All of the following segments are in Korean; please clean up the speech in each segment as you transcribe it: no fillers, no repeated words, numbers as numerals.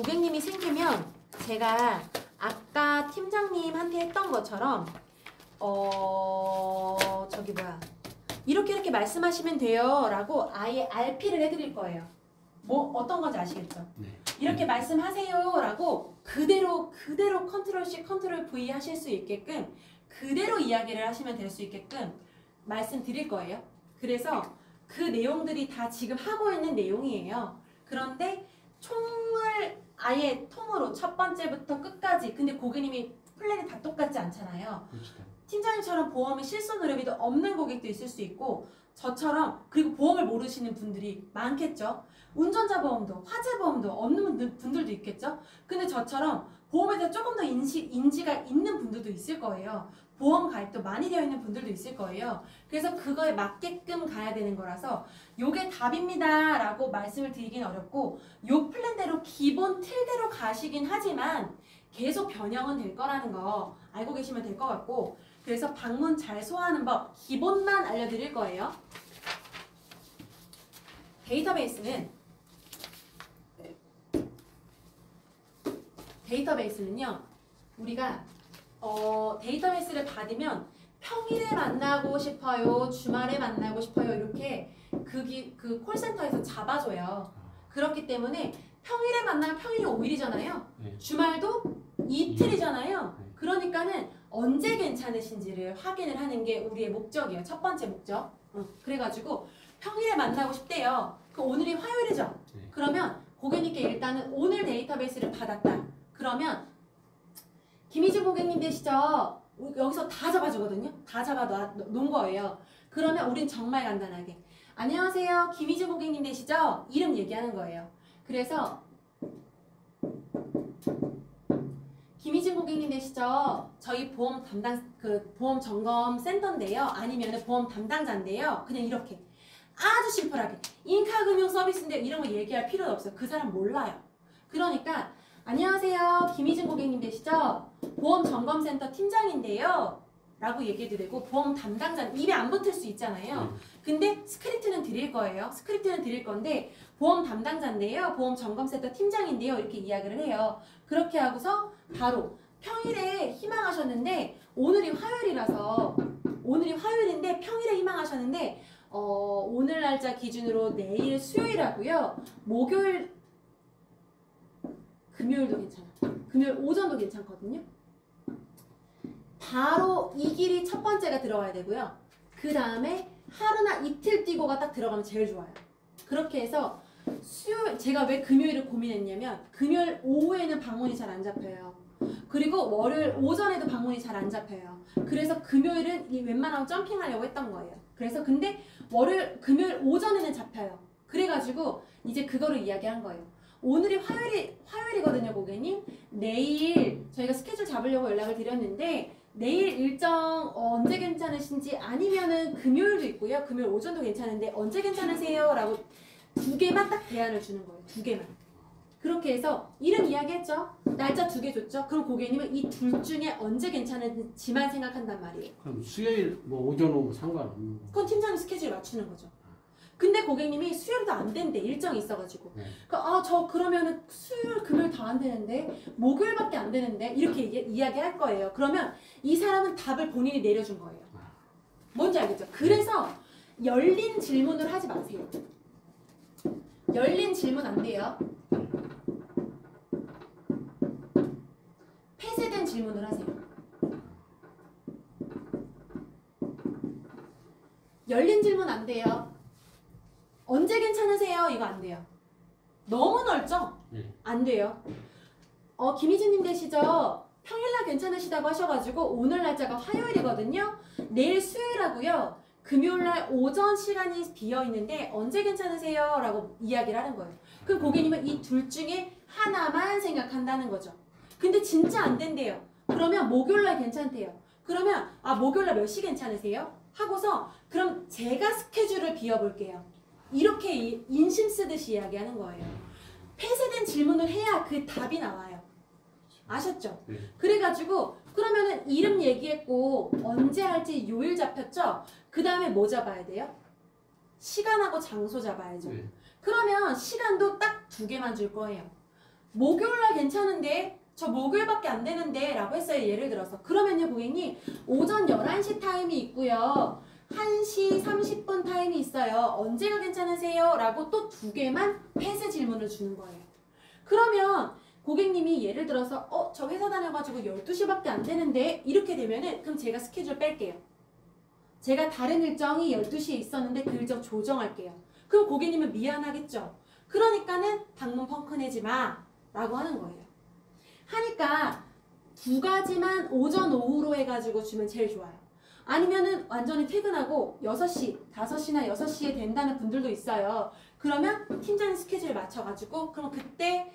고객님이 생기면 제가 아까 팀장님한테 했던 것처럼 저기 뭐야 이렇게 말씀하시면 돼요 라고 아예 RP를 해드릴 거예요. 뭐 어떤 건지 아시겠죠? 네. 이렇게 말씀하세요 라고 그대로 컨트롤 C 컨트롤 V 하실 수 있게끔 그대로 이야기를 하시면 될 수 있게끔 말씀드릴 거예요. 그래서 그 내용들이 다 지금 하고 있는 내용이에요. 그런데 총을 아예 통으로 첫 번째부터 끝까지 근데 고객님이 플랜이 다 똑같지 않잖아요. 그렇죠. 팀장님처럼 보험에 실손 의료비도 없는 고객도 있을 수 있고 저처럼 그리고 보험을 모르시는 분들이 많겠죠. 운전자 보험도 화재 보험도 없는 분들도 있겠죠. 근데 저처럼 보험에 대해 조금 더 인지가 있는 분들도 있을 거예요. 보험 가입도 많이 되어 있는 분들도 있을 거예요. 그래서 그거에 맞게끔 가야 되는 거라서 요게 답입니다 라고 말씀을 드리긴 어렵고 요 플랜대로 기본 틀대로 가시긴 하지만 계속 변형은 될 거라는 거 알고 계시면 될 것 같고 그래서 방문 잘 소화하는 법 기본만 알려드릴 거예요. 데이터베이스는요 우리가 데이터베이스를 받으면 평일에 만나고 싶어요 주말에 만나고 싶어요 이렇게 그 콜센터에서 잡아줘요. 그렇기 때문에 평일에 만나면 평일이 5일이잖아요. 네. 주말도 이틀이잖아요. 네. 그러니까는 언제 괜찮으신지를 확인을 하는 게 우리의 목적이에요. 첫 번째 목적. 그래가지고 평일에 만나고 싶대요. 그 오늘이 화요일이죠. 네. 그러면 고객님께 일단은 오늘 데이터베이스를 받았다. 그러면 김희진 고객님 되시죠? 여기서 다 잡아주거든요. 다 잡아놓은 거예요. 그러면 우린 정말 간단하게 안녕하세요. 김희진 고객님 되시죠? 이름 얘기하는 거예요. 그래서 김희진 고객님 되시죠? 저희 보험 점검 센터인데요. 아니면 보험 담당자인데요. 그냥 이렇게 아주 심플하게 인카금융 서비스인데 이런 거 얘기할 필요도 없어요. 그 사람 몰라요. 그러니까 안녕하세요. 김희진 고객님 되시죠? 보험 점검센터 팀장인데요. 라고 얘기해드리고 보험 담당자는 입에 안 붙을 수 있잖아요. 근데 스크립트는 드릴 거예요. 스크립트는 드릴 건데 보험 담당자인데요. 보험 점검센터 팀장인데요. 이렇게 이야기를 해요. 그렇게 하고서 바로 평일에 희망하셨는데 오늘이 화요일인데 평일에 희망하셨는데 오늘 날짜 기준으로 내일 수요일하고요. 목요일 금요일도 괜찮아. 금요일 오전도 괜찮거든요. 바로 이 길이 첫 번째가 들어가야 되고요. 그 다음에 하루나 이틀 뛰고가 딱 들어가면 제일 좋아요. 그렇게 해서 수요일 제가 왜 금요일을 고민했냐면 금요일 오후에는 방문이 잘 안 잡혀요. 그리고 월요일 오전에도 방문이 잘 안 잡혀요. 그래서 금요일은 웬만하면 점핑하려고 했던 거예요. 그래서 근데 금요일 오전에는 잡혀요. 그래가지고 이제 그거를 이야기한 거예요. 오늘이 화요일이거든요, 고객님. 내일 저희가 스케줄 잡으려고 연락을 드렸는데 내일 일정 언제 괜찮으신지 아니면은 금요일도 있고요. 금요일 오전도 괜찮은데 언제 괜찮으세요? 라고 두 개만 딱 대안을 주는 거예요. 두 개만. 그렇게 해서 이름 이야기했죠? 날짜 2개 줬죠? 그럼 고객님은 이 둘 중에 언제 괜찮은지만 생각한단 말이에요. 그럼 수요일 뭐 오전 오후 상관없는 거? 그건 팀장님 스케줄 맞추는 거죠. 근데 고객님이 수요일도 안 된대. 일정이 있어가지고. 네. 저 그러면은 수요일, 금요일 다 안 되는데 목요일밖에 안 되는데 이렇게 이야기할 거예요. 그러면 이 사람은 답을 본인이 내려준 거예요. 뭔지 알겠죠? 그래서 열린 질문을 하지 마세요. 열린 질문 안 돼요. 폐쇄된 질문을 하세요. 열린 질문 안 돼요. 언제 괜찮으세요? 이거 안 돼요. 너무 넓죠? 네. 안 돼요. 김희진님 되시죠? 평일날 괜찮으시다고 하셔가지고 오늘 날짜가 화요일이거든요. 내일 수요일하고요. 금요일날 오전 시간이 비어있는데 언제 괜찮으세요? 라고 이야기를 하는 거예요. 그럼 고객님은 이 둘 중에 하나만 생각한다는 거죠. 근데 진짜 안 된대요. 그러면 목요일날 괜찮대요. 그러면 목요일날 몇 시 괜찮으세요? 하고서 그럼 제가 스케줄을 비워볼게요. 이렇게 인심 쓰듯이 이야기하는 거예요. 폐쇄된 질문을 해야 그 답이 나와요. 아셨죠? 네. 그래가지고 그러면은 이름 얘기했고 언제 할지 요일 잡혔죠? 그 다음에 뭐 잡아야 돼요? 시간하고 장소 잡아야죠. 네. 그러면 시간도 딱 2개만 줄 거예요. 목요일날 괜찮은데 저 목요일밖에 안 되는데 라고 했어요. 예를 들어서. 그러면요 고객님 오전 11시 타임이 있고요. 1시 30분 타임이 있어요. 언제가 괜찮으세요? 라고 또 두 개만 폐쇄 질문을 주는 거예요. 그러면 고객님이 예를 들어서 저 회사 다녀가지고 12시밖에 안 되는데 이렇게 되면은 그럼 제가 스케줄 뺄게요. 제가 다른 일정이 12시에 있었는데 그 일정 조정할게요. 그럼 고객님은 미안하겠죠. 그러니까는 방문 펑크 내지 마 라고 하는 거예요. 하니까 두 가지만 오전 오후로 해가지고 주면 제일 좋아요. 아니면은 완전히 퇴근하고 6시, 5시나 6시에 된다는 분들도 있어요. 그러면 팀장님 스케줄 맞춰가지고 그럼 그때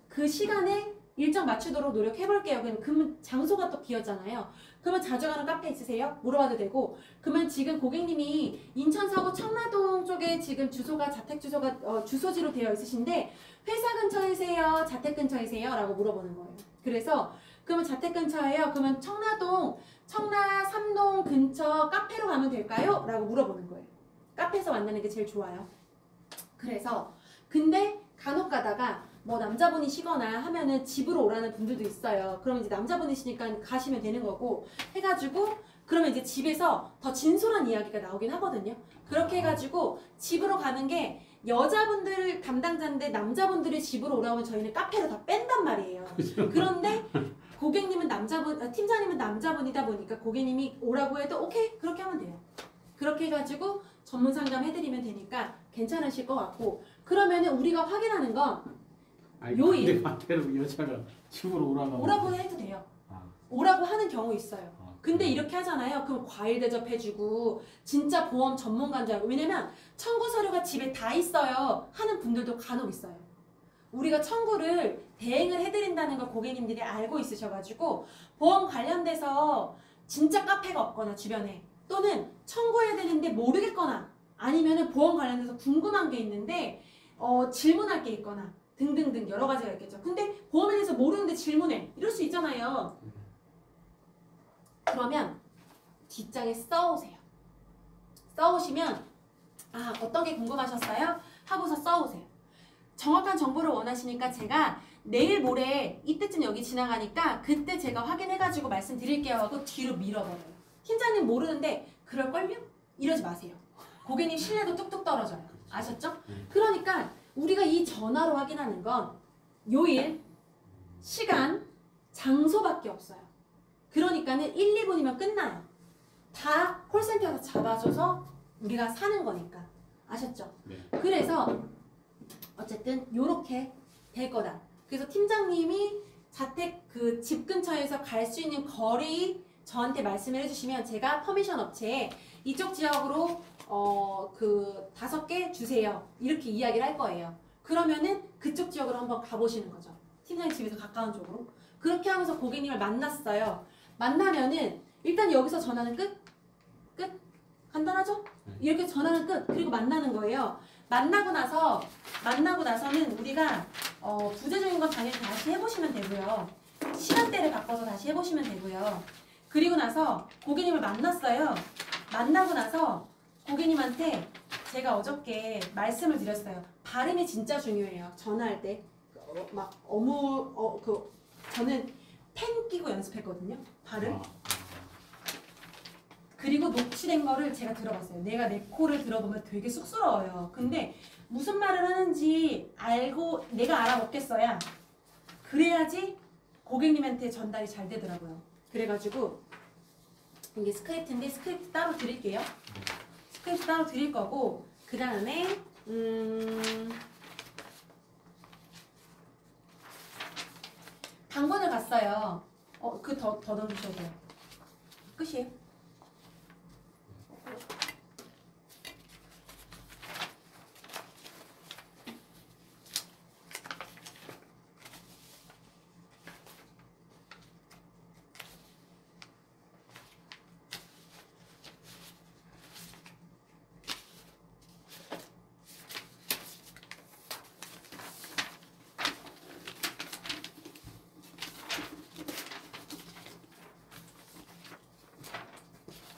그 시간에 일정 맞추도록 노력해볼게요. 그러면 장소가 또 비었잖아요. 그러면 자주 가는 카페 있으세요? 물어봐도 되고. 그러면 지금 고객님이 인천 서구 청라동 쪽에 지금 주소가 자택 주소가 주소지로 되어 있으신데 회사 근처이세요? 자택 근처이세요? 라고 물어보는 거예요. 그래서 그러면 자택 근처예요? 그러면 청라 3동 근처 카페로 가면 될까요? 라고 물어보는 거예요. 카페에서 만나는 게 제일 좋아요. 그래서 근데 간혹 가다가 뭐 남자분이시거나 하면은 집으로 오라는 분들도 있어요. 그러면 이제 남자분이시니까 가시면 되는 거고 해가지고 그러면 이제 집에서 더 진솔한 이야기가 나오긴 하거든요. 그렇게 해가지고 집으로 가는 게 여자분들 담당자인데 남자분들이 집으로 오라면 저희는 카페로 다 뺀단 말이에요. 그런데 고객님은 팀장님은 남자분이다 보니까 고객님이 오라고 해도 오케이 그렇게 하면 돼요. 그렇게 해가지고 전문 상담 해드리면 되니까 괜찮으실 것 같고 그러면은 우리가 확인하는 건 요일 반대로 여자가 집으로 오라고 해도 돼요. 아. 오라고 하는 경우 있어요. 아, 근데 이렇게 하잖아요. 그럼 과일 대접해주고 진짜 보험 전문가인 줄 알고 왜냐면 청구 서류가 집에 다 있어요 하는 분들도 간혹 있어요. 우리가 청구를 대행을 해드린다는 걸 고객님들이 알고 있으셔가지고 보험 관련돼서 진짜 카페가 없거나 주변에 또는 청구해야 되는데 모르겠거나 아니면은 보험 관련돼서 궁금한 게 있는데 질문할 게 있거나 등등등 여러 가지가 있겠죠. 근데 보험에 대해서 모르는데 질문해. 이럴 수 있잖아요. 그러면 뒷장에 써오세요. 써오시면 어떤 게 궁금하셨어요? 하고서 써오세요. 정확한 정보를 원하시니까 제가 내일 모레 이때쯤 여기 지나가니까 그때 제가 확인해가지고 말씀드릴게요 하고 뒤로 밀어버려요. 팀장님 모르는데 그럴걸요? 이러지 마세요. 고객님 신뢰도 뚝뚝 떨어져요. 아셨죠? 그러니까 우리가 이 전화로 확인하는 건 요일, 시간, 장소밖에 없어요. 그러니까는 1, 2분이면 끝나요. 다 콜센터에서 잡아줘서 우리가 사는 거니까. 아셨죠? 네. 그래서 어쨌든 요렇게 될 거다. 그래서 팀장님이 자택 그 집 근처에서 갈 수 있는 거리 저한테 말씀을 해주시면 제가 퍼미션 업체에 이쪽 지역으로 그 5개 주세요. 이렇게 이야기를 할 거예요. 그러면은 그쪽 지역으로 한번 가보시는 거죠. 팀장님 집에서 가까운 쪽으로. 그렇게 하면서 고객님을 만났어요. 만나면은 일단 여기서 전화는 끝? 끝? 간단하죠? 이렇게 전화는 끝. 그리고 만나는 거예요. 만나고 나서는 우리가 부재적인 건 당연히 다시 해보시면 되고요. 시간대를 바꿔서 다시 해보시면 되고요. 그리고 나서 고객님을 만났어요. 만나고 나서 고객님한테 제가 어저께 말씀을 드렸어요. 발음이 진짜 중요해요. 전화할 때 저는 펜 끼고 연습했거든요. 발음. 그리고 녹취된 거를 제가 들어봤어요. 내가 내 코를 들어보면 되게 쑥스러워요. 근데 무슨 말을 하는지 알고 내가 알아먹겠어야 그래야지 고객님한테 전달이 잘 되더라고요. 그래가지고 이게 스크립트인데 스크립트 따로 드릴게요. 스크립트 따로 드릴 거고 그 다음에 당번을 갔어요. 더 던져주셔도 돼요. 끝이에요.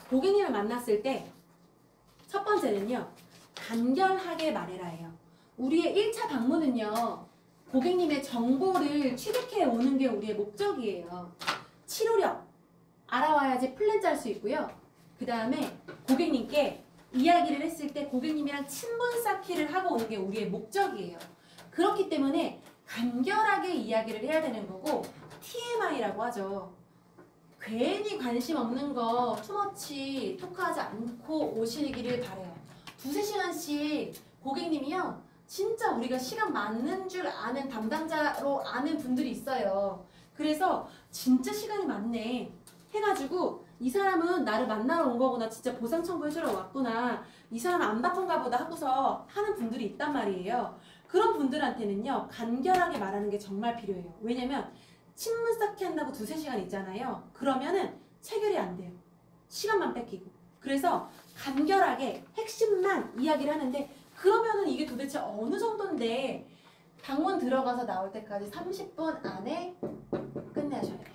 고객님을 만났을 때 첫 번째는요. 간결하게 말해라예요. 우리의 1차 방문은요. 고객님의 정보를 취득해 오는 게 우리의 목적이에요. 치료력 알아와야지 플랜 짤 수 있고요. 그 다음에 고객님께 이야기를 했을 때 고객님이랑 친분 쌓기를 하고 오는 게 우리의 목적이에요. 그렇기 때문에 간결하게 이야기를 해야 되는 거고 TMI라고 하죠. 괜히 관심 없는 거 투머치 토크하지 않고 오시기를 바래요. 2-3시간씩 고객님이요. 진짜 우리가 시간 맞는 줄 아는 담당자로 아는 분들이 있어요. 그래서 진짜 시간이 많네 해가지고 이 사람은 나를 만나러 온 거구나. 진짜 보상 청구해주러 왔구나. 이 사람은 안 바쁜가 보다 하고서 하는 분들이 있단 말이에요. 그런 분들한테는요. 간결하게 말하는 게 정말 필요해요. 왜냐면 친문 쌓기 한다고 2-3시간 있잖아요. 그러면은 체결이 안 돼요. 시간만 뺏기고. 그래서 간결하게 핵심만 이야기를 하는데 그러면은 이게 도대체 어느 정도인데 방문 들어가서 나올 때까지 30분 안에 끝내셔야 돼요.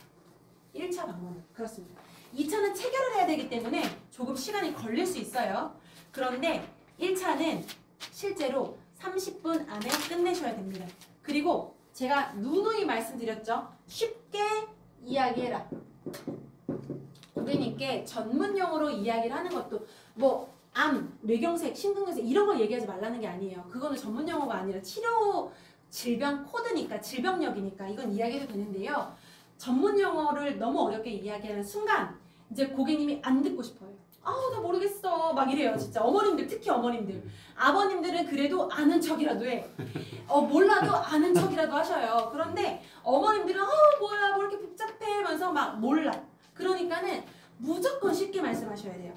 1차 방문은 그렇습니다. 2차는 체결을 해야 되기 때문에 조금 시간이 걸릴 수 있어요. 그런데 1차는 실제로 30분 안에 끝내셔야 됩니다. 그리고 제가 누누이 말씀드렸죠. 쉽게 이야기해라. 고객님께 전문용어로 이야기를 하는 것도 뭐 암, 뇌경색, 심근경색 이런 걸 얘기하지 말라는 게 아니에요. 그거는 전문용어가 아니라 치료 질병 코드니까 질병력이니까 이건 이야기해도 되는데요. 전문용어를 너무 어렵게 이야기하는 순간 이제 고객님이 안 듣고 싶어요. 아우 나 모르겠어 막 이래요. 진짜 어머님들 특히 어머님들 아버님들은 그래도 아는 척이라도 해. 몰라도 아는 척이라도 하셔요. 그런데 어머님들은 뭐야 뭐 이렇게 복잡해 하면서 막 몰라. 그러니까는 무조건 쉽게 말씀하셔야 돼요.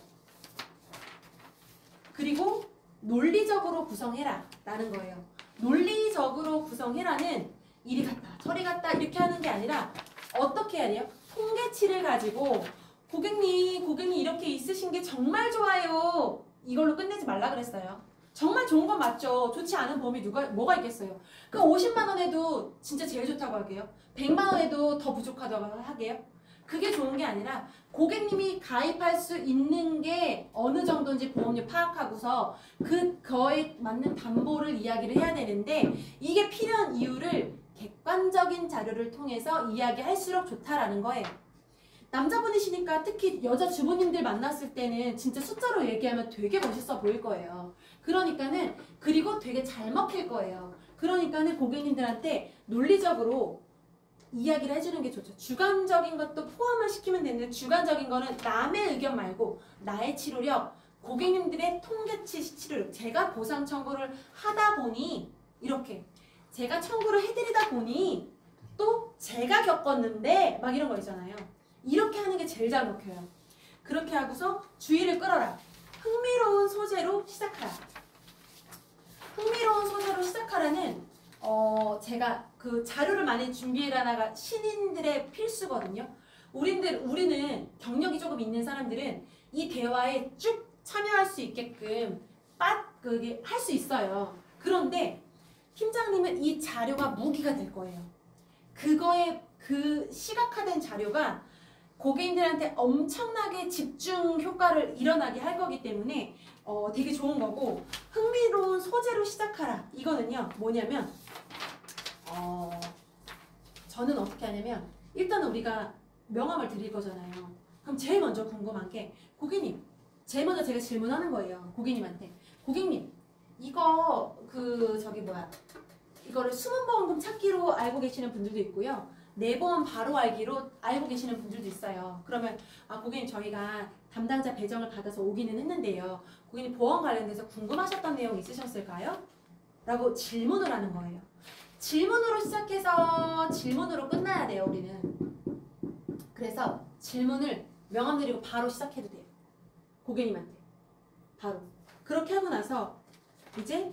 그리고 논리적으로 구성해라 라는 거예요. 논리적으로 구성해라는 이리 갔다 저리 갔다 이렇게 하는 게 아니라 어떻게 해야 돼요? 통계치를 가지고 고객님 이렇게 있으신 게 정말 좋아요. 이걸로 끝내지 말라 그랬어요. 정말 좋은 건 맞죠. 좋지 않은 범위 뭐가 있겠어요. 그 50만 원에도 진짜 제일 좋다고 하게요. 100만 원에도 더 부족하다고 하게요. 그게 좋은 게 아니라 고객님이 가입할 수 있는 게 어느 정도인지 보험료 파악하고서 그거에 맞는 담보를 이야기를 해야 되는데 이게 필요한 이유를 객관적인 자료를 통해서 이야기할수록 좋다라는 거예요. 남자분이시니까 특히 여자 주부님들 만났을 때는 진짜 숫자로 얘기하면 되게 멋있어 보일 거예요. 그러니까는 그리고 되게 잘 먹힐 거예요. 그러니까는 고객님들한테 논리적으로 이야기를 해주는 게 좋죠. 주관적인 것도 포함을 시키면 되는데 주관적인 거는 남의 의견 말고 나의 치료력, 고객님들의 통계치 치료력. 제가 보상 청구를 하다 보니 이렇게 제가 청구를 해드리다 보니 또 제가 겪었는데 막 이런 거 있잖아요. 이렇게 하는 게 제일 잘 먹혀요. 그렇게 하고서 주의를 끌어라. 흥미로운 소재로 시작하라. 흥미로운 소재로 시작하라는 제가 그 자료를 많이 준비해라나가 신인들의 필수거든요. 우리는 경력이 조금 있는 사람들은 이 대화에 쭉 참여할 수 있게끔 그게 할 수 있어요. 그런데 팀장님은 이 자료가 무기가 될 거예요. 그거에 그 시각화된 자료가 고객님들한테 엄청나게 집중 효과를 일어나게 할 거기 때문에 되게 좋은 거고 흥미로운 소재로 시작하라. 이거는요 뭐냐면 저는 어떻게 하냐면 일단 우리가 명함을 드릴 거잖아요. 그럼 제일 먼저 궁금한 게 고객님 제일 먼저 제가 질문하는 거예요. 고객님한테 고객님 이거 이거를 숨은보험금 찾기로 알고 계시는 분들도 있고요. 내보험 바로 알기로 알고 계시는 분들도 있어요. 그러면 고객님 저희가 담당자 배정을 받아서 오기는 했는데요. 고객님 보험 관련돼서 궁금하셨던 내용 있으셨을까요? 라고 질문을 하는 거예요. 질문으로 시작해서 질문으로 끝나야 돼요. 우리는. 그래서 질문을 명함 드리고 바로 시작해도 돼요. 고객님한테. 바로. 그렇게 하고 나서 이제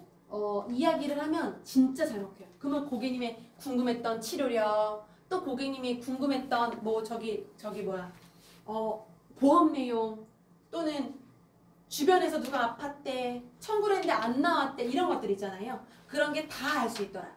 이야기를 하면 진짜 잘 먹혀요. 그러면 고객님의 궁금했던 치료력 또 고객님이 궁금했던 보험 내용 또는 주변에서 누가 아팠대 청구를 했는데 안 나왔대 이런 것들 있잖아요. 그런 게 다 알 수 있더라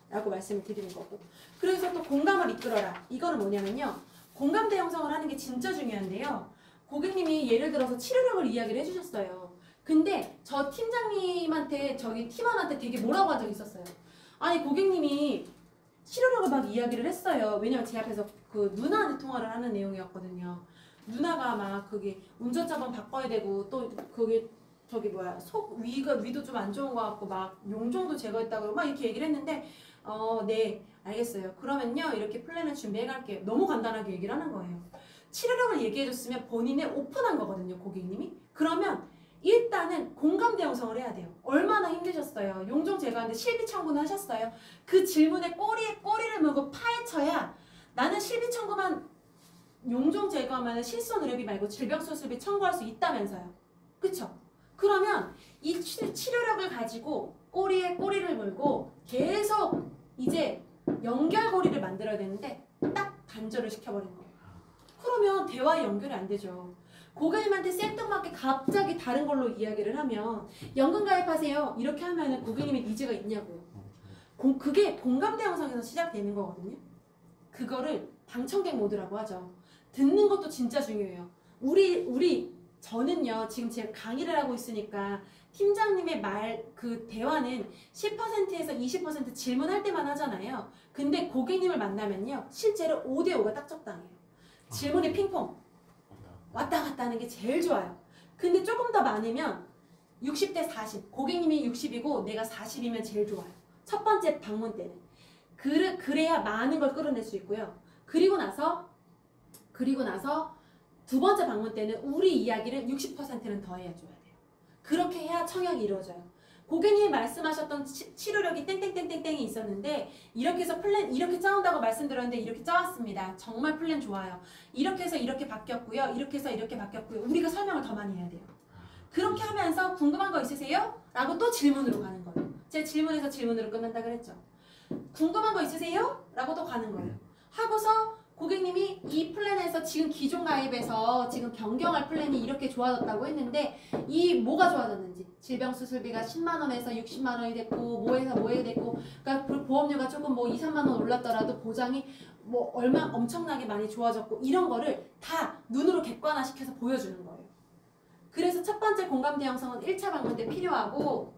라고 말씀을 드리는 거고 그래서 또 공감을 이끌어라. 이거는 뭐냐면요. 공감대 형성을 하는 게 진짜 중요한데요. 고객님이 예를 들어서 치료력을 이야기를 해주셨어요. 근데 저 팀장님한테 저기 팀원한테 되게 뭐라고 한 적이 있었어요. 아니 고객님이 치료력을 막 이야기를 했어요. 왜냐면 제 앞에서 그 누나한테 통화를 하는 내용이었거든요. 누나가 막 그게 운전자번 바꿔야 되고 또 그게 저기 뭐야 속 위도 좀 안 좋은 것 같고 막 용종도 제거했다고 막 이렇게 얘기를 했는데 네 알겠어요. 그러면요 이렇게 플랜을 준비해 갈게요. 너무 간단하게 얘기를 하는 거예요. 치료력을 얘기해줬으면 본인이 오픈한 거거든요, 고객님이. 그러면 일단은 공감대 형성을 해야 돼요. 얼마나 힘드셨어요. 용종 제거하는데 실비 청구는 하셨어요. 그 질문에 꼬리를 물고 파헤쳐야 나는 실비 청구만 용종 제거하면 실손 의료비 말고 질병수술비 청구할 수 있다면서요. 그쵸? 그러면 이 치료력을 가지고 꼬리에 꼬리를 물고 계속 이제 연결고리를 만들어야 되는데 딱 단절을 시켜버린 거예요. 그러면 대화에 연결이 안 되죠. 고객님한테 생뚱맞게 갑자기 다른 걸로 이야기를 하면 연금 가입하세요. 이렇게 하면 고객님의 니즈가 있냐고요. 그게 공감대 형성에서 시작되는 거거든요. 그거를 방청객 모드라고 하죠. 듣는 것도 진짜 중요해요. 저는요, 지금 제가 강의를 하고 있으니까 팀장님의 그 대화는 10%에서 20% 질문할 때만 하잖아요. 근데 고객님을 만나면요, 실제로 5대5가 딱 적당해요. 질문이 핑퐁. 왔다 갔다 하는 게 제일 좋아요. 근데 조금 더 많으면 60대 40. 고객님이 60이고 내가 40이면 제일 좋아요. 첫 번째 방문 때는. 그래야 많은 걸 끌어낼 수 있고요. 그리고 나서 두 번째 방문 때는 우리 이야기를 60%는 더 해줘야 돼요. 그렇게 해야 청약이 이루어져요. 고객님이 말씀하셨던 치료력이 땡땡땡땡땡이 있었는데 이렇게 해서 플랜 이렇게 짜온다고 말씀드렸는데 이렇게 짜왔습니다. 정말 플랜 좋아요. 이렇게 해서 이렇게 바뀌었고요. 이렇게 해서 이렇게 바뀌었고요. 우리가 설명을 더 많이 해야 돼요. 그렇게 하면서 궁금한 거 있으세요? 라고 또 질문으로 가는 거예요. 제 질문에서 질문으로 끝난다 그랬죠. 궁금한 거 있으세요? 라고 또 가는 거예요. 하고서 고객님이 이 플랜에서 지금 기존 가입에서 지금 변경할 플랜이 이렇게 좋아졌다고 했는데 이 뭐가 좋아졌는지 질병수술비가 10만원에서 60만원이 됐고 뭐에 됐고 그러니까 보험료가 조금 뭐 2, 3만원 올랐더라도 보장이 뭐 얼마 엄청나게 많이 좋아졌고 이런 거를 다 눈으로 객관화시켜서 보여주는 거예요. 그래서 첫 번째 공감대 형성은 1차 방문 때 필요하고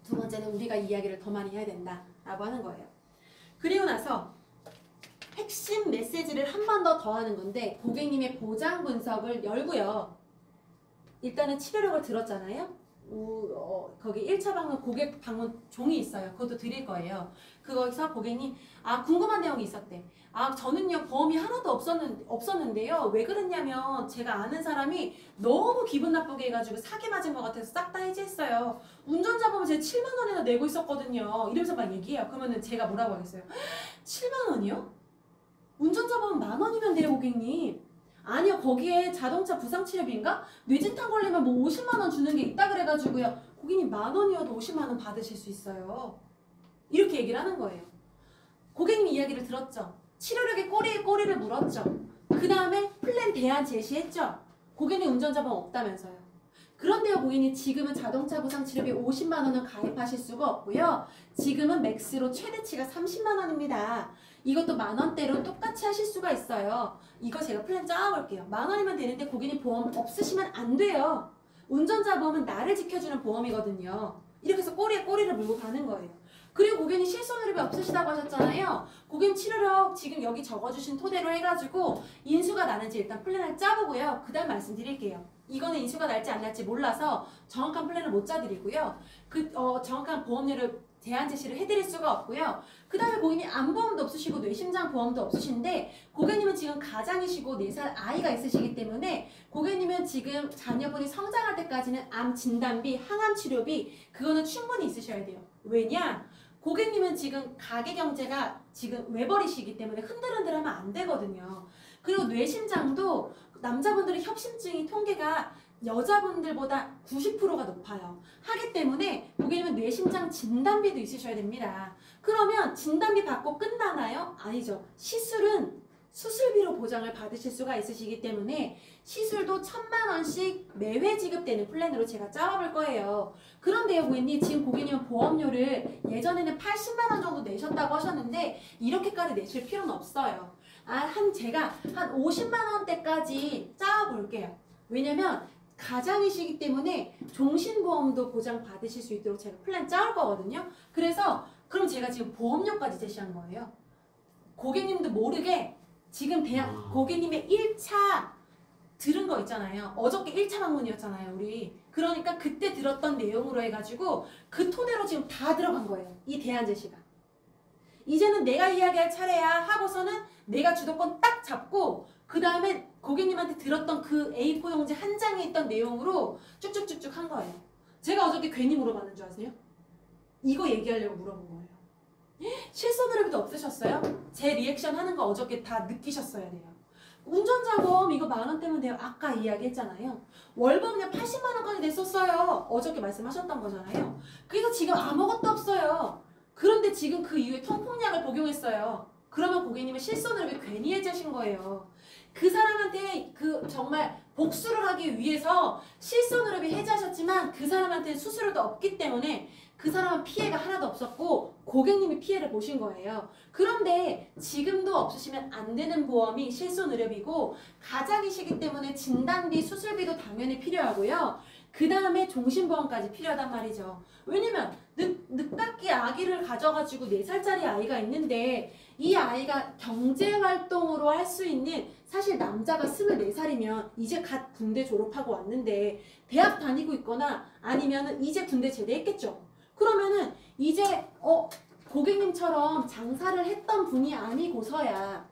두 번째는 우리가 이야기를 더 많이 해야 된다라고 하는 거예요. 그리고 나서 핵심 메시지를 한 번 더 더하는 건데 고객님의 보장 분석을 열고요. 일단은 치료력을 들었잖아요. 거기 1차 방문 고객 방문 종이 있어요. 그것도 드릴 거예요. 그거에서 고객님 궁금한 내용이 있었대. 저는요 보험이 하나도 없었는데요. 왜 그랬냐면 제가 아는 사람이 너무 기분 나쁘게 해가지고 사기 맞은 것 같아서 싹 다 해지했어요. 운전자 보면 제가 7만 원이나 내고 있었거든요. 이러면서 막 얘기해요. 그러면은 제가 뭐라고 하겠어요? 7만 원이요? 운전자 보면 10,000원이면 돼요, 고객님. 아니요, 거기에 자동차 부상치료비인가? 뇌진탕 걸리면 뭐 50만 원 주는 게 있다 그래가지고요. 고객님 10,000원이어도 50만 원 받으실 수 있어요. 이렇게 얘기를 하는 거예요. 고객님 이야기를 들었죠. 치료력의 꼬리에 꼬리를 물었죠. 그 다음에 플랜 대안 제시했죠. 고객님 운전자 보험 없다면서요. 그런데요, 고객님 지금은 자동차 부상치료비 50만 원은 가입하실 수가 없고요. 지금은 맥스로 최대치가 30만 원입니다. 이것도 10,000원대로 똑같이 하실 수가 있어요. 이거 제가 플랜 짜볼게요. 10,000원이면 되는데 고객님 보험 없으시면 안 돼요. 운전자 보험은 나를 지켜주는 보험이거든요. 이렇게 해서 꼬리에 꼬리를 물고 가는 거예요. 그리고 고객님 실손의료비 없으시다고 하셨잖아요. 고객님 치료력 지금 여기 적어주신 토대로 해가지고 인수가 나는지 일단 플랜을 짜보고요. 그 다음 말씀드릴게요. 이거는 인수가 날지 안 날지 몰라서 정확한 플랜을 못 짜드리고요. 정확한 보험료를 대안 제시를 해드릴 수가 없고요. 그 다음에 고객님 암보험도 없으시고 뇌심장 보험도 없으신데 고객님은 지금 가장이시고 4살 아이가 있으시기 때문에 고객님은 지금 자녀분이 성장할 때까지는 암 진단비, 항암 치료비 그거는 충분히 있으셔야 돼요. 왜냐? 고객님은 지금 가계 경제가 지금 외벌이시기 때문에 흔들흔들하면 안 되거든요. 그리고 뇌심장도 남자분들의 협심증이 통계가 여자분들보다 90%가 높아요. 하기 때문에 고객님은 뇌심장 진단비도 있으셔야 됩니다. 그러면 진단비 받고 끝나나요? 아니죠. 시술은 수술비로 보장을 받으실 수가 있으시기 때문에 시술도 1,000만 원씩 매회 지급되는 플랜으로 제가 짜볼 거예요. 그런데요, 고객님 지금 고객님은 보험료를 예전에는 80만 원 정도 내셨다고 하셨는데 이렇게까지 내실 필요는 없어요. 제가 한 50만 원대까지 짜볼게요. 왜냐면 가장이시기 때문에 종신보험도 보장 받으실 수 있도록 제가 플랜 짜올 거거든요. 그래서 그럼 제가 지금 보험료까지 제시한 거예요. 고객님도 모르게 지금 고객님의 1차 들은 거 있잖아요. 어저께 1차 방문이었잖아요, 우리. 그러니까 그때 들었던 내용으로 해가지고 그 토대로 지금 다 들어간 거예요. 이 대안 제시가. 이제는 내가 이야기할 차례야 하고서는 내가 주도권 딱 잡고 그 다음에 고객님한테 들었던 그 A4 용지 한 장에 있던 내용으로 쭉쭉쭉쭉 한 거예요. 제가 어저께 괜히 물어봤는 줄 아세요? 이거 얘기하려고 물어본 거예요. 실손으로도 없으셨어요? 제 리액션 하는 거 어저께 다 느끼셨어야 돼요. 운전자범 이거 10,000원대면 돼요. 아까 이야기했잖아요. 월급 그냥 80만 원까지 냈었어요. 어저께 말씀하셨던 거잖아요. 그래서 지금 아무것도 없어요. 그런데 지금 그 이후에 통풍약을 복용했어요. 그러면 고객님은 실손을 괜히 해주신 거예요. 그 사람한테 그 정말 복수를 하기 위해서 실손의료비 해지하셨지만 그 사람한테 수수료도 없기 때문에 그 사람은 피해가 하나도 없었고 고객님이 피해를 보신 거예요. 그런데 지금도 없으시면 안 되는 보험이 실손의료비고 가장이시기 때문에 진단비, 수술비도 당연히 필요하고요. 그 다음에 종신보험까지 필요하단 말이죠. 왜냐면 늦깎이 아기를 가져가지고 4살짜리 아이가 있는데 이 아이가 경제활동으로 할 수 있는 사실 남자가 24살이면 이제 갓 군대 졸업하고 왔는데 대학 다니고 있거나 아니면은 이제 군대 제대했겠죠. 그러면은 이제 고객님처럼 장사를 했던 분이 아니고서야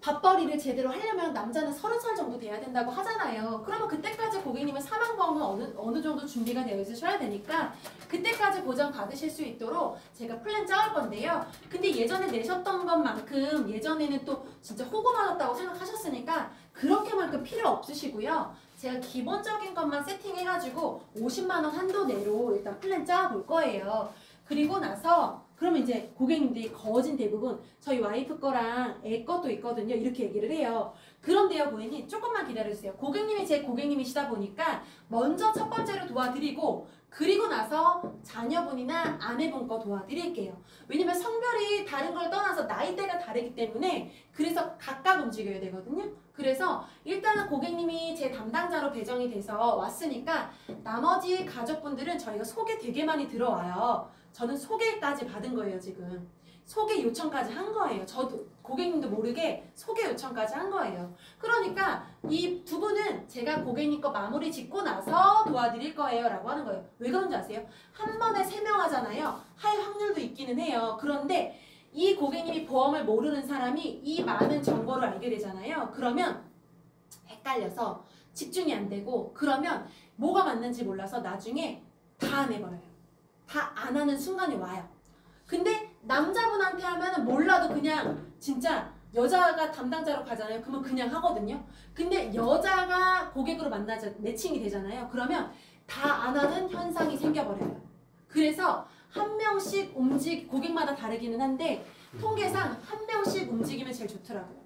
밥벌이를 제대로 하려면 남자는 30살 정도 돼야 된다고 하잖아요. 그러면 그때까지 고객님은 사망보험은 어느 정도 준비가 되어 있으셔야 되니까 그때까지 보장 받으실 수 있도록 제가 플랜 짜올 건데요. 근데 예전에 내셨던 것만큼 예전에는 또 진짜 호구 많았다고 생각하셨으니까 그렇게만큼 필요 없으시고요. 제가 기본적인 것만 세팅해가지고 50만 원 한도 내로 일단 플랜 짜볼 거예요. 그리고 나서 그러면 이제 고객님들이 거진 대부분 저희 와이프 거랑 애 것도 있거든요. 이렇게 얘기를 해요. 그런데요, 고객님 조금만 기다려주세요. 고객님이 제 고객님이시다 보니까 먼저 첫 번째로 도와드리고 그리고 나서 자녀분이나 아내분 거 도와드릴게요. 왜냐면 성별이 다른 걸 떠나서 나이대가 다르기 때문에 그래서 각각 움직여야 되거든요. 그래서 일단은 고객님이 제 담당자로 배정이 돼서 왔으니까 나머지 가족분들은 저희가 소개 되게 많이 들어와요. 저는 소개까지 받은 거예요, 지금. 소개 요청까지 한 거예요. 저도 고객님도 모르게 소개 요청까지 한 거예요. 그러니까 이 두 분은 제가 고객님 거 마무리 짓고 나서 도와드릴 거예요 라고 하는 거예요. 왜 그런지 아세요? 한 번에 3명 하잖아요. 할 확률도 있기는 해요. 그런데 이 고객님이 보험을 모르는 사람이 이 많은 정보를 알게 되잖아요. 그러면 헷갈려서 집중이 안 되고 그러면 뭐가 맞는지 몰라서 나중에 다 안 해버려요. 다 안 하는 순간이 와요. 근데 남자분한테 하면은 몰라도 그냥 진짜 여자가 담당자로 가잖아요. 그러면 그냥 하거든요. 근데 여자가 고객으로 만나자 매칭이 되잖아요. 그러면 다 안 하는 현상이 생겨버려요. 그래서 한 명씩 고객마다 다르기는 한데 통계상 한 명씩 움직이면 제일 좋더라고요.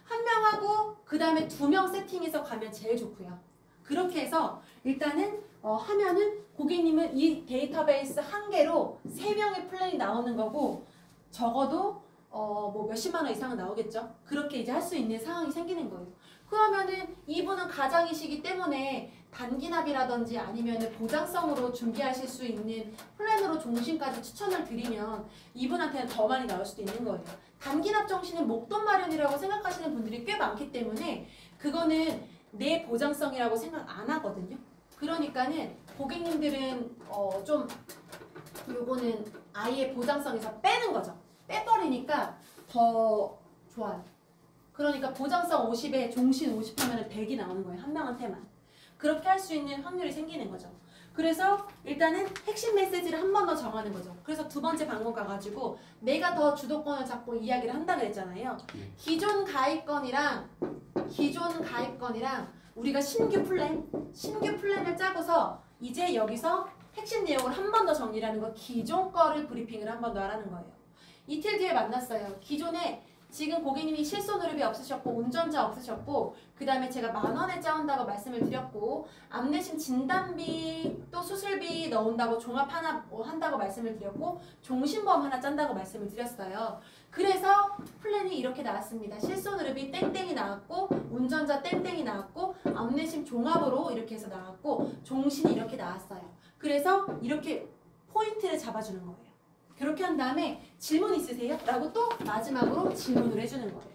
한 명하고 그 다음에 2명 세팅해서 가면 제일 좋고요. 그렇게 해서 일단은 하면은 고객님은 이 데이터베이스 한 개로 3명의 플랜이 나오는 거고 적어도 뭐 몇십만 원 이상은 나오겠죠. 그렇게 이제 할 수 있는 상황이 생기는 거예요. 그러면은 이분은 가장이시기 때문에 단기납이라든지 아니면은 보장성으로 준비하실 수 있는 플랜으로 종신까지 추천을 드리면 이분한테는 더 많이 나올 수도 있는 거예요. 단기납 정신은 목돈 마련이라고 생각하시는 분들이 꽤 많기 때문에 그거는 내 보장성이라고 생각 안 하거든요. 그러니까는 고객님들은 좀 요거는 아예 보장성에서 빼는 거죠. 빼버리니까 더 좋아요. 그러니까 보장성 50에 종신 50 하면 100이 나오는 거예요. 한 명한테만. 그렇게 할 수 있는 확률이 생기는 거죠. 그래서 일단은 핵심 메시지를 한 번 더 정하는 거죠. 그래서 두 번째 방문 가가지고 내가 더 주도권을 잡고 이야기를 한다 그랬잖아요. 기존 가입건이랑 우리가 신규 플랜을 짜고서 이제 여기서 핵심 내용을 한 번 더 정리하는 거 기존 거를 브리핑을 한 번 더 하라는 거예요. 이틀 뒤에 만났어요. 기존에 지금 고객님이 실손의료비 없으셨고 운전자 없으셨고 그 다음에 제가 10,000원에 짜온다고 말씀을 드렸고 암내심 진단비 또 수술비 넣은다고 종합 하나 한다고 말씀을 드렸고 종신보험 하나 짠다고 말씀을 드렸어요. 그래서 플랜이 이렇게 나왔습니다. 실손의료비 땡땡이 나왔고 운전자 땡땡이 나왔고 암내심 종합으로 이렇게 해서 나왔고 종신이 이렇게 나왔어요. 그래서 이렇게 포인트를 잡아주는 거예요. 그렇게 한 다음에 질문 있으세요? 라고 또 마지막으로 질문을 해주는 거예요.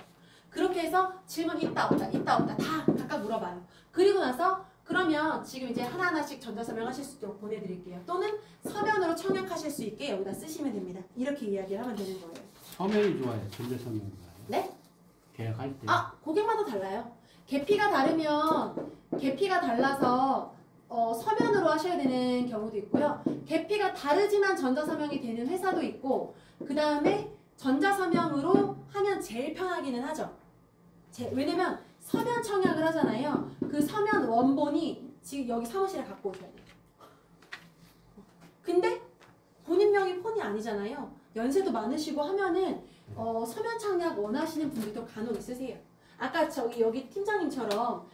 그렇게 해서 질문 있다 없다 다 각각 물어봐요. 그리고 나서 그러면 지금 이제 하나하나씩 전자서명 하실 수 있도록 보내드릴게요. 또는 서면으로 청약하실 수 있게 여기다 쓰시면 됩니다. 이렇게 이야기를 하면 되는 거예요. 서명이 좋아요. 전자서명이 좋아요. 네? 계약할 때. 아, 고객마다 달라요. 계피가 다르면 계피가 달라서 서면으로 하셔야 되는 경우도 있고요. 계피가 다르지만 전자서명이 되는 회사도 있고, 그 다음에 전자서명으로 하면 제일 편하기는 하죠. 왜냐면 서면 청약을 하잖아요. 그 서면 원본이 지금 여기 사무실에 갖고 오셔야 돼요. 근데 본인 명의 폰이 아니잖아요. 연세도 많으시고 하면은 서면 청약 원하시는 분들도 간혹 있으세요. 아까 저기 여기 팀장님처럼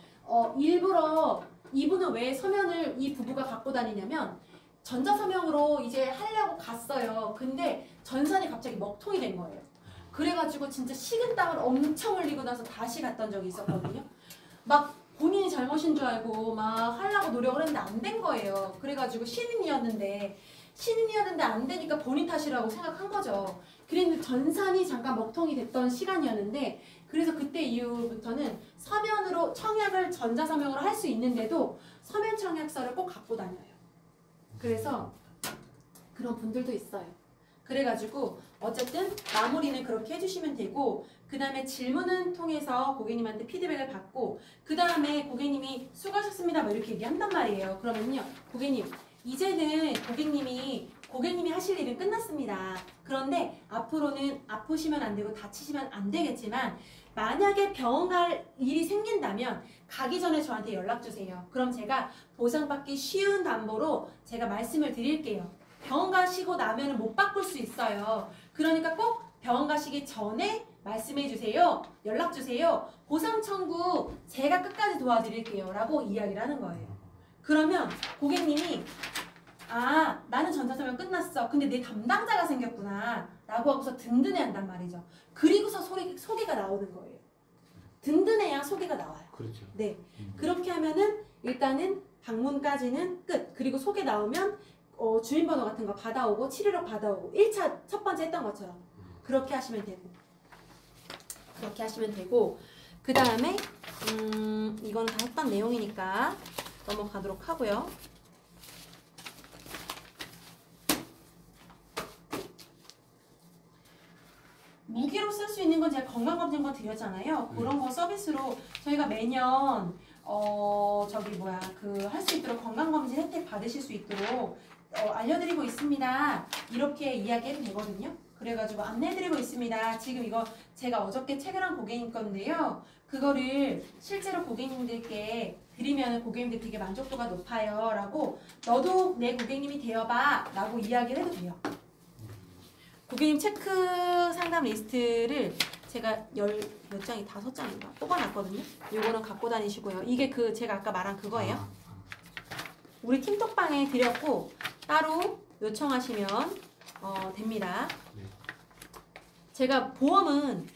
일부러 이분은 왜 서면을 이 부부가 갖고 다니냐면 전자서명으로 이제 하려고 갔어요. 근데 전산이 갑자기 먹통이 된 거예요. 그래가지고 진짜 식은땀을 엄청 흘리고 나서 다시 갔던 적이 있었거든요. 막 본인이 잘못인 줄 알고 막 하려고 노력을 했는데 안 된 거예요. 그래가지고 신인이었는데 안 되니까 본인 탓이라고 생각한 거죠. 그랬는데 전산이 잠깐 먹통이 됐던 시간이었는데, 그래서 그때 이후부터는 서면으로 청약을 전자서명으로 할 수 있는데도 서면 청약서를 꼭 갖고 다녀요. 그래서 그런 분들도 있어요. 그래가지고 어쨌든 마무리는 그렇게 해주시면 되고, 그 다음에 질문은 통해서 고객님한테 피드백을 받고, 그 다음에 고객님이 수고하셨습니다 뭐 이렇게 얘기한단 말이에요. 그러면요, 고객님 이제는 고객님이 하실 일은 끝났습니다. 그런데 앞으로는 아프시면 안 되고 다치시면 안 되겠지만, 만약에 병원 갈 일이 생긴다면 가기 전에 저한테 연락 주세요. 그럼 제가 보상받기 쉬운 담보로 제가 말씀을 드릴게요. 병원 가시고 나면 못 바꿀 수 있어요. 그러니까 꼭 병원 가시기 전에 말씀해 주세요. 연락 주세요. 보상 청구 제가 끝까지 도와드릴게요. 라고 이야기를 하는 거예요. 그러면 고객님이 아, 나는 전자서명 끝났어. 근데 내 담당자가 생겼구나. 라고 하고서 든든해 한단 말이죠. 그리고서 소개가 나오는 거예요. 든든해야 소개가 나와요. 그렇죠. 네. 그렇게 하면은 일단은 방문까지는 끝. 그리고 소개 나오면 주민번호 같은 거 받아오고 치료력 받아오고 1차 첫 번째 했던 것처럼 그렇게 하시면 되고 그 다음에 이거는 다 했던 내용이니까 넘어가도록 하고요. 무기로 쓸 수 있는 건 제가 건강검진권 드렸잖아요. 그런 거 서비스로 저희가 매년 할 수 있도록 건강검진 혜택 받으실 수 있도록 알려드리고 있습니다. 이렇게 이야기해도 되거든요. 그래가지고 안내해드리고 있습니다. 지금 이거 제가 어저께 체결한 고객님 건데요. 그거를 실제로 고객님들께 드리면 고객님들 되게 만족도가 높아요. 라고 너도 내 고객님이 되어봐. 라고 이야기를 해도 돼요. 고객님 체크 상담 리스트를 제가 몇 장이 5장인가 뽑아놨거든요. 요거는 갖고 다니시고요. 이게 제가 아까 말한 그거예요. 우리 팀톡방에 드렸고 따로 요청하시면 됩니다. 제가 보험은